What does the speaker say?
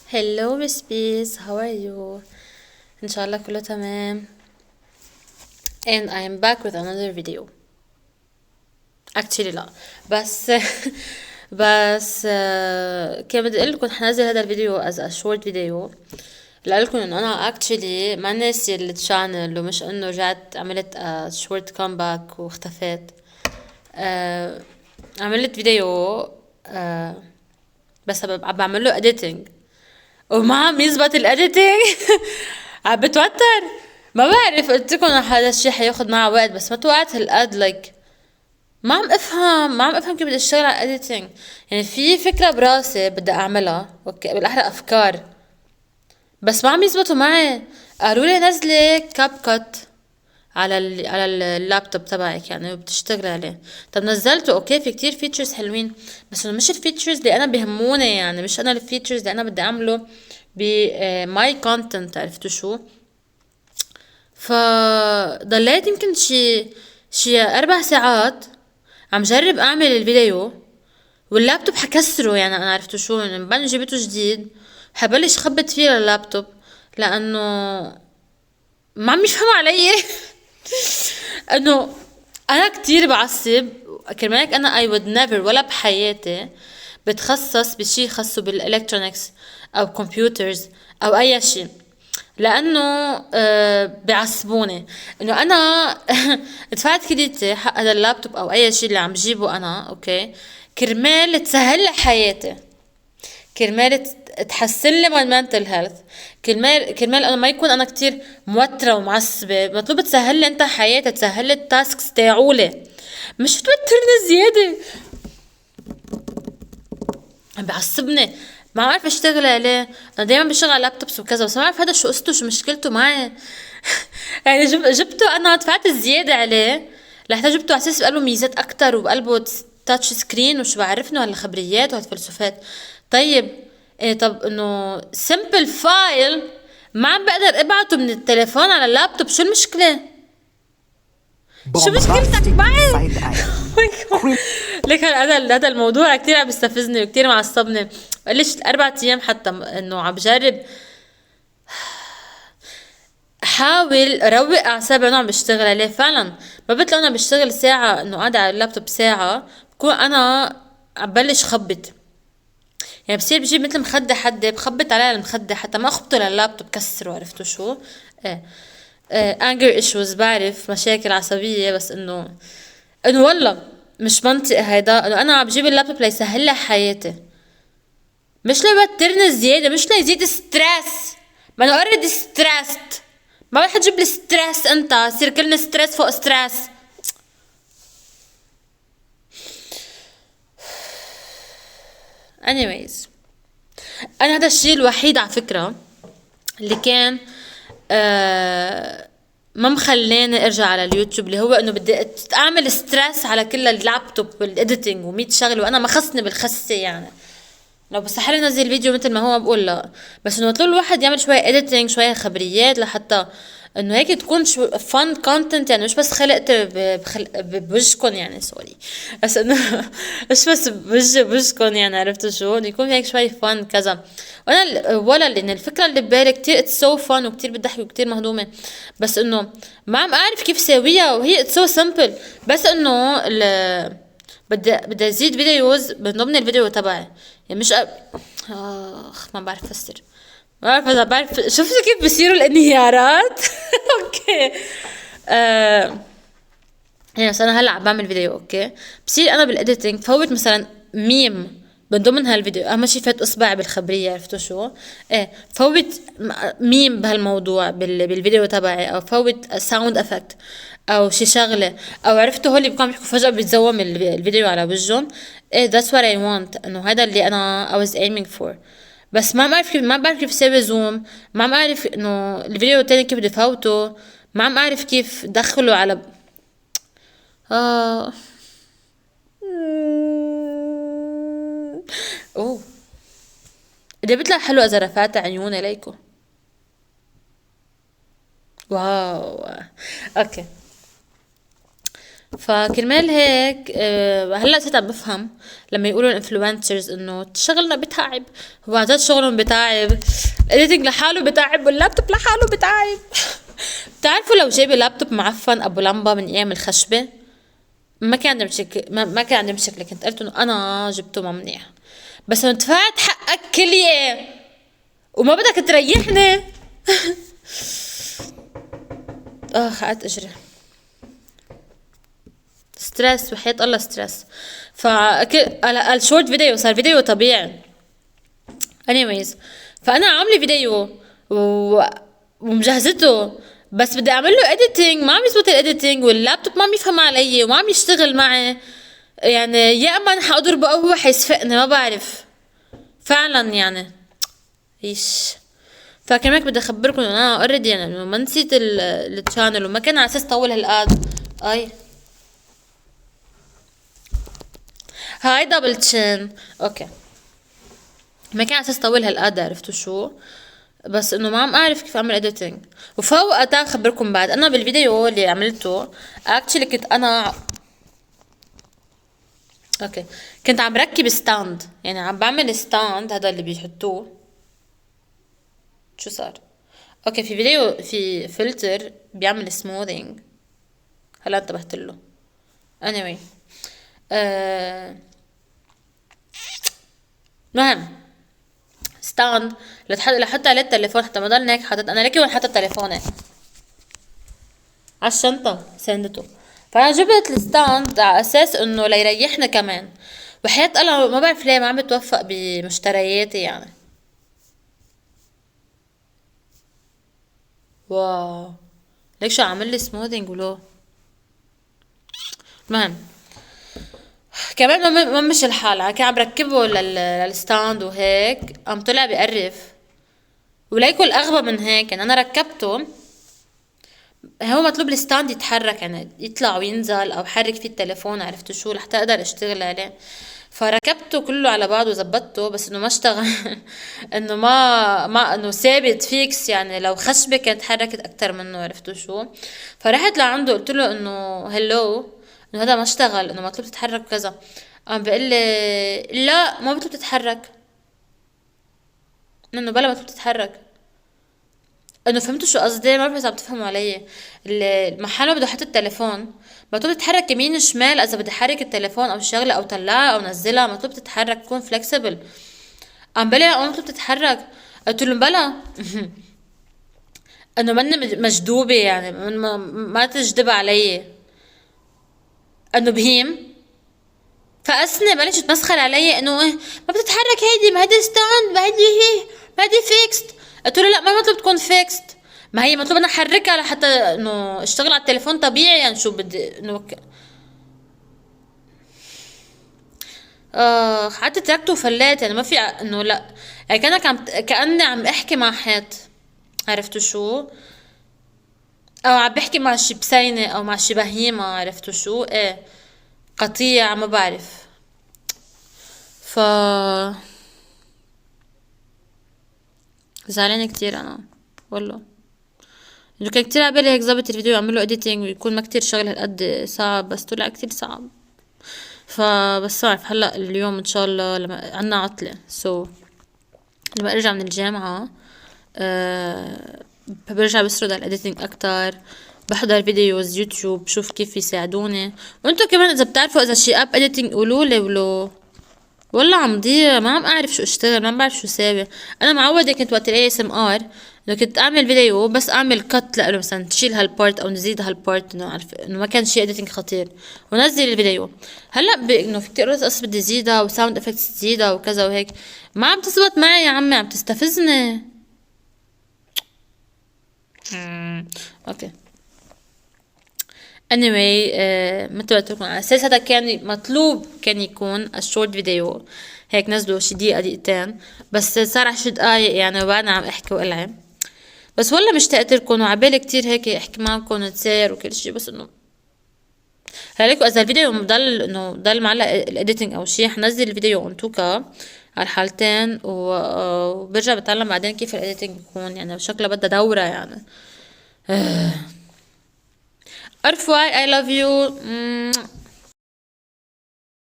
Hello Miss Peace, how are you? إن شاء الله كله تمام. And I am back with another video. Actually لا بس كان بدي اقول لكم حنزل هذا الفيديو as a short video لقلكم انه انا actually ما ناسي الشانل ومش انه رجعت عملت a short comeback واختفيت. عملت فيديو بس عم بعمل له editing وما عم يزبط الاديتنج. عم بتوتر. ما بعرف، قلت لكم هذا الشيء حياخد معه وقت بس ما توقعت هالقد ما عم افهم كيف بدي اشتغل على الاديتنج. يعني في فكره براسي بدي اعملها، اوكي بالاحرى افكار، بس ما عم يزبطوا معي. قالوا لي نزلي كاب كات على اللابتوب تبعك يعني وبتشتغلي عليه. طب نزلته اوكي، في كتير فيتشرز حلوين بس انه مش الفيتشرز اللي انا بهموني، يعني مش انا الفيتشرز اللي انا بدي اعمله بماي كونتنت. عرفتوا شو؟ فضليت يمكن شي 4 ساعات عم جرب اعمل الفيديو واللابتوب حكسره. يعني انا عرفتوا شو، من بعد ما جبته جديد حبلش خبط فيه لللابتوب لانه ما عم يفهموا علي. انه انا كتير بعصب كرمالك. انا I would never ولا بحياتي بتخصص بشي خاصه بالالكترونيكس او كمبيوترز او اي شيء، لانه بيعصبوني انه انا دفعت كريدتي حق هذا اللابتوب او اي شيء اللي عم جيبه انا، اوكي، كرمال تسهل لي حياتي، كرمال تحسن لي my mental health، كرمال انا ما يكون انا كتير موترة ومعصبة. مطلوب تسهل لي انت حياتي، تسهل لي التاسكس تاعولي، مش توترني زيادة. عم بعصبني، ما عارف اشتغل عليه. انا دايما بشتغل على لابتوبس وكذا بس ما بعرف هذا شو قصته، شو مشكلته معي. يعني جبته انا دفعت زيادة عليه لحتى جبته على اساس بقلبه ميزات اكتر وبقلبه تاتش سكرين وشو بعرفنه هالخبريات وهالفلسفات. طيب إيه؟ طب انه سمبل فايل ما عم بقدر ابعته من التليفون على اللابتوب، شو المشكلة؟ شو مشكلتك معي؟ لك هذا الموضوع كتير عم بيستفزني وكتير معصبني. قلش 4 ايام حتى انه عم بجرب حاول اروق اعصابي وانا عم بشتغل عليه. فعلا ما بتلاقي انا بشتغل ساعة انه قاعدة على اللابتوب ساعة بكون انا عم بلش خبط. يعني بصير بجيب مثل مخدة حدة بخبط عليها المخدة حتى ما اخبطه لللابتوب كسره. عرفتوا شو؟ ايه anger issues، بعرف مشاكل عصبية، بس انه والله مش منطقي هيدا انه انا عم بجيب اللابتوب ليسهل لي حياتي، مش ليوترني زيادة، مش ليزيد ستريس. ما انا اوريدي ستريسد، ما بدك تجيب لي ستريس انت، يصير كلنا ستريس فوق ستريس. anyways انا هذا الشيء الوحيد على فكرة اللي كان ما مخلاني ارجع على اليوتيوب، اللي هو انه بدي اعمل ستريس على كل اللابتوب والاديتنج و100 شغله وانا ما خصني بالخسه. يعني لو بستحيل انزل فيديو مثل ما هو بقول لا، بس انه مطلوب الواحد يعمل شويه اديتنج شويه خبريات لحتى انه هيك تكون شو فن كونتنت. يعني مش بس خلقت بوجهكم، يعني سوري، بس انه مش بس بوجهكم، يعني عرفتوا شو، انه يكون هيك شوي فن كذا. وانا ولا لان الفكره اللي ببالي كتير اتس سو فن وكتير بتضحك وكتير مهضومه، بس انه ما عم اعرف كيف ساويها وهي اتس سو سمبل. بس انه بدي ازيد فيديوز من ضمن الفيديو تبعي. يعني مش اخ ما بعرف افسر، ما بعرف اذا بعرف. شفتوا كيف بصيروا الانهيارات؟ اوكي يعني بس انا هلا عم بعمل فيديو، اوكي، بصير انا بالاديتنج فوت مثلا ميم من ضمن هالفيديو، اهم شي فات اصبع بالخبريه. عرفتوا شو؟ ايه فوت ميم بهالموضوع بالفيديو تبعي، او فوت ساوند افكت او شي شغله، او عرفتوا هول اللي بيكونوا بيحكوا فجاه بيتزوم الفيديو على وجههم. ايه that's what I want، انه هذا اللي انا I was aiming for. بس ما بعرف كيف اسوي زوم، ما عم اعرف انه الفيديو التاني كيف بدي فوته، ما عم اعرف كيف دخله على آه اوه اللي بيطلع حلو اذا رفعت عيوني ليكو. واو اوكي فكرمال هيك هلا صرت عم بفهم لما يقولوا الانفلونسرز انه شغلنا بتعب، هو عن جد شغلهم بتعب، الايديتنج لحاله بتعب واللابتوب لحاله بتعب. بتعرفوا لو جايبه لابتوب معفن ابو لمبه من ايام الخشبه ما كان عندي مشكله، ما كان عندي مشكله، كنت قلت انه انا جبته ما منيح، بس انه دفعت حقك كليه وما بدك تريحني. قعدت اجري ستريس وحياة الله ستريس. الشورت فيديو صار فيديو طبيعي. anyways فانا عامله فيديو ومجهزته، بس بدي اعمل له editing ما عم يزبط الايديتنج، واللابتوب ما عم يفهم علي وما عم يشتغل معي، يعني يا اما انا حاضربه او هو حيسفقني ما بعرف فعلا يعني ايش. فكمان بدي اخبركم انه انا اوريدي يعني انه ما نسيت الشانل وما كان على اساس طول هالقد. اي هاي دبل تشين اوكي، ما كان على اساس طول هالقد، عرفتوا شو، بس انه ما عم اعرف كيف اعمل اديتنج. وفوقتها خبركم بعد انا بالفيديو اللي عملته اكشلي كنت انا اوكي كنت عم ركب ستاند، يعني عم بعمل ستاند هذا اللي بيحطوه. شو صار؟ اوكي في فيديو في فلتر بيعمل سموذينج هلا انتبهت له. anyway مهم ستاند لحط عليه التليفون حتى ما ضل هيك حاطط انا لكي وين حاطط تليفوني على الشنطة سندته. فانا جبت الستاند على اساس انه ليريحنا كمان، وحياة الله ما بعرف ليه ما عم بتوفق بمشترياتي يعني. واو ليك شو عامل لي سموذينج ولو. المهم كمان ما مش الحال كان عم بركبه للستاند وهيك قام طلع بقرف، وليكو الاغبى من هيك يعني انا ركبته هو مطلوب الستاند يتحرك يعني يطلع وينزل او حرك فيه التليفون عرفتوا شو لحتى اقدر اشتغل عليه. فركبته كله على بعضه وزبطته بس انه ما اشتغل. انه ما انه ثابت فيكس، يعني لو خشبة كانت حركت اكتر منه عرفتوا شو. فرحت لعنده قلت له انه هلو انه هذا ما اشتغل انه مطلوب تتحرك كذا. قام بيقول لي لا ما مطلوب تتحرك، انه بلا مطلوب تتحرك. انه فهمتوا شو قصدي؟ ما بعرف اذا عم تفهموا علي. المحل ما بده احط التليفون مطلوب تتحرك يمين شمال، اذا بدي احرك التليفون او شغله او طلعها او نزلها مطلوب تتحرك تكون فلكسبل. قام بلا لا مطلوب تتحرك. قلت له بلا. انه مني مجدوبه يعني ما تجدب علي انه بهيم. فاسني بلش تمسخر علي انه ما بتتحرك هيدي، ما هيدي ستاند، ما هيدي هي، ما هيدي فيكست. قلت له لا ما مطلوب تكون فيكست، ما هي مطلوب انا احركها لحتى انه اشتغل على التليفون طبيعي يعني شو بدي انه قعدت تركته وفليت يعني ما في انه لا يعني كاني عم احكي مع حيط عرفتوا شو، او عم بحكي مع شي بسينة او مع شي بهيمة عرفتوا شو ايه قطيع ما بعرف. ف زعلانة كتير انا والله، انه كان كتير عبالي هيك ظبط الفيديو واعمل له اديتنج ويكون ما كتير شغل هالقد صعب، بس طلع كتير صعب. فبس بعرف هلا اليوم ان شاء الله لما عنا عطلة لما ارجع من الجامعة برجع بسرد على الاديتنج اكتر، بحضر فيديوز يوتيوب بشوف كيف يساعدوني. وانتو كمان اذا بتعرفوا اذا شي اب اديتنج قولولي ولو والله عم ضيع ما عم اعرف شو اشتغل ما بعرف شو ساوي. انا معودة كنت وقت الاي اس ام ار انه كنت اعمل فيديو بس اعمل كت له مثلا تشيل هالبارت او نزيد هالبارت انه عارف انه ما كان شي اديتنج خطير ونزل الفيديو. هلا انه في كتير قصص بدي زيدها وساوند افكتس تزيدها وكذا وهيك ما عم تزبط معي يا عمي عم تستفزني. اوكي anyway مثل قلت لكم على اساس هذا كان مطلوب كان يكون الشورت فيديو هيك نزلوا شي دقيقة دقيقتين بس صار 10 دقايق يعني وبعدنا عم احكي والعب. بس والله مشتقت لكم وعبالي كتير هيك احكي معكم وتسير وكل شي، بس انه هليكوا اذا الفيديو مضل انه ضل معلق الاديتنج او شي حنزل الفيديو اون توكا على الحالتين وبرجع بتعلم بعدين كيف الاديتنج يكون يعني شكلها بدها دورة يعني. أرفواي I love you.